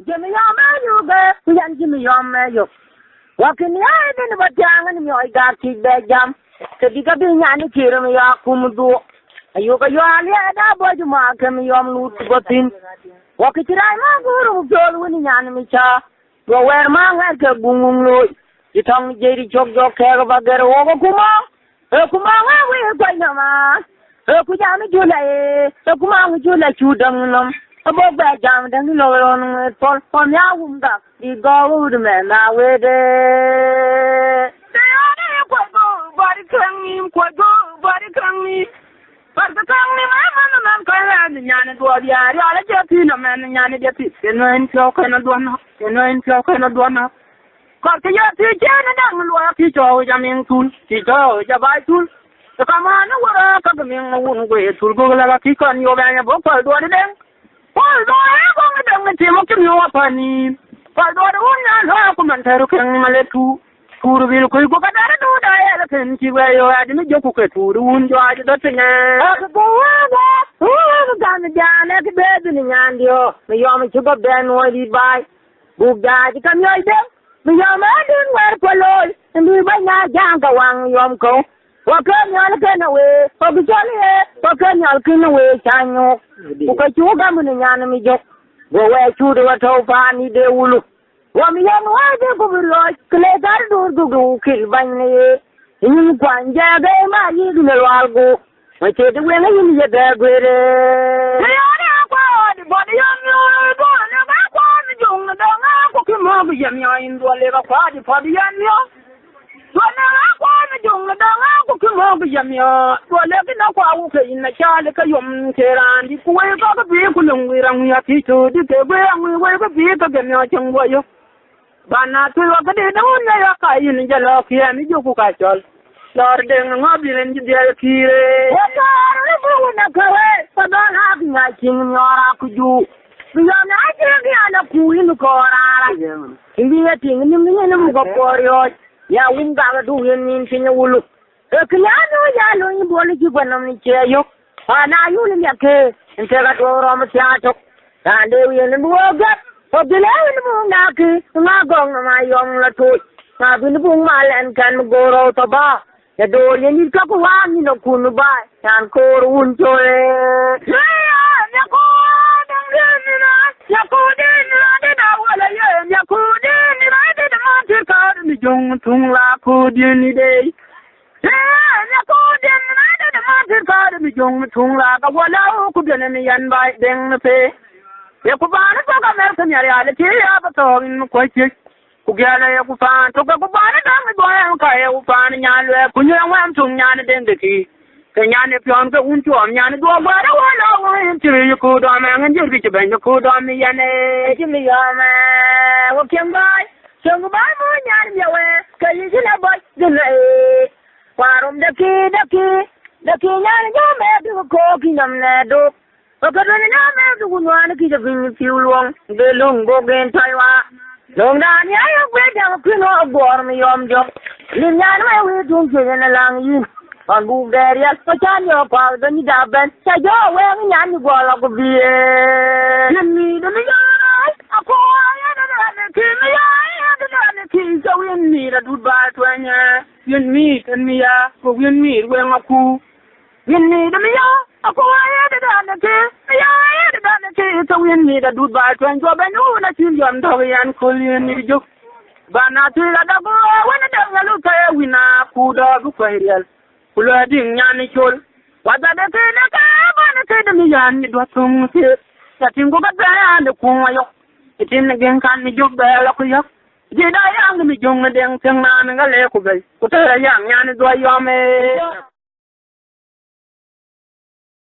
Jimmy Yama, you go, Yan Jimmy Yama, you. Walking the island of a young and your darky bed jam. So you can be Yanni Kiramia Kumudu. You got your allied boy to mark him, Yam Loot to go in. Walk it around, go to winning Yanamicha. Go where man like a boom load. You tongue Jerry Chok your care of a girl over Kuma. Kuma, we're going on. Kujami Jula, Kuma Jula Chudam. Above that jam, then you know on for Yawunda, the gold man, now with it. Body clanging, quite go, body clanging. But the clanging, my man, and Yan to the area, Japina man, and Yanni Japis, and no inflow cannot do enough, and no inflow cannot do enough. Got the teacher and then will teach all Yamin tool, teach all Jabai tool. The command will come in a wound way to go like a kick on your van book, I'll do it then. Well, I'm going to take you up on me. But what one and commentary can let you. Who will go do the elephant where you had me joke to the wound you are the thing. Who has done the down at the bed in Yandio? The young sugar ben will be by. Book died to come your death. The young man didn't wear for Lord, and we went out down the one yonko. What can you get away? For the jolly, what can you get away, Chanyo? Because you come in the enemy joke. Go where to the Watopani de Ulu. One young wife of the Lord, Clay do kill by me. In one jab, my eagle will go. I say the women in the bed with it. But the young in the liver party for the young. Young Danga could move Yamia, to a level of Wauka in the Charlie Kayum Teran, the way of the vehicle we run your teacher, the way we were the vehicle of your young boy. But not to look at it, don't let in Jalaki and Yukuka. Lord, then Mobile and the Kiri. What are you correct? But don't have my king or could you? We are not getting a cool in the corner. In the thing in the minimum of warriors. Ya wunga do in Ulu. Kiano Yalo in Boliki when I'm in Chayo. And I use Yake and tell a door on the theatre. And they will in the world up. For the Lavin Moonaki, not going on my young Latu. I've been the Bungal and can go out of bar. The door you need couple one in a Kunubai and call Unto. Young Tungla could any day. Young Tungla, but what now could any and by them the pay? Yakubana took American reality, but talking quite quick. Together, Yakupan took a Kubana down the boy and Kaya Upan and Yan, Punya went to Yan identity. Kenyan if you're on the Unto Yan, do what I want to you could on and you reach a bend, you could on me and Jimmy Yama. What can buy? So goodbye, Moon, your way, because you should have bought the way. From the king, and your man to a corking on that door. But when your man to one to keep a green fuel long, the long go in Taiwan. Long down, I have great young queen of war, me on job. In Yan, we don't get in a long year. On move there, yes, but on your part, then you have been. Say, you're wearing Yan, you go up with the air. You need a million. A boy, and a king. So we need a goodbye to you meet and me, for we meet when a cool. We need a meal, a quiet on the tea, so we need a goodbye to enjoy and know that you young Toby and Collian need you. But not till I don't go when I don't look at we now, who dog failure. Who are doing Yannichol. What are the thing I say to me, Yanni, what some say? That you go back there and the Kumayo. It's in again, can me joke there, Did I am the young and young man and a lake of it? What a young man do I